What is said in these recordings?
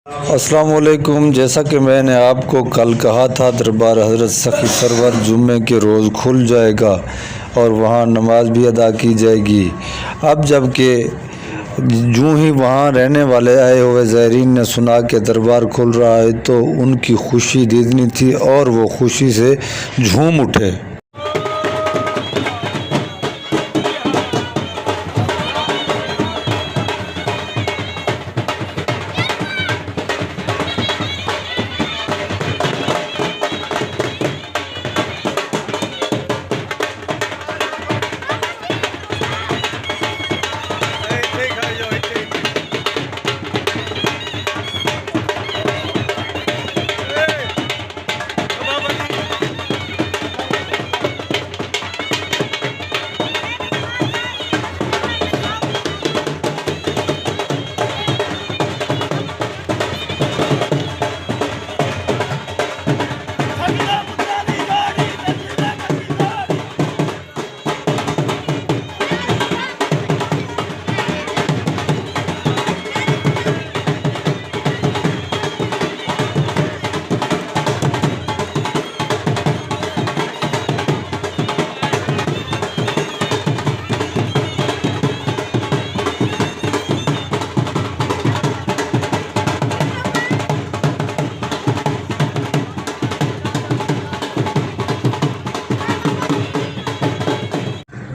अस्सलाम वालेकुम। जैसा कि मैंने आपको कल कहा था, दरबार हज़रत सखी सरवर जुम्मे के रोज़ खुल जाएगा और वहाँ नमाज भी अदा की जाएगी। अब जबकि यूँ ही वहाँ रहने वाले आए हुए ज़ायरीन ने सुना कि दरबार खुल रहा है तो उनकी खुशी दीदनी थी और वो खुशी से झूम उठे।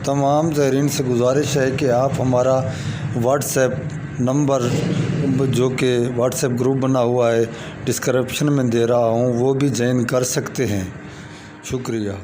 तमाम ज़ायरीन से गुजारिश है कि आप हमारा व्हाट्सएप नंबर, जो कि व्हाट्सएप ग्रुप बना हुआ है, डिस्क्रिप्शन में दे रहा हूँ, वो भी ज्वाइन कर सकते हैं। शुक्रिया।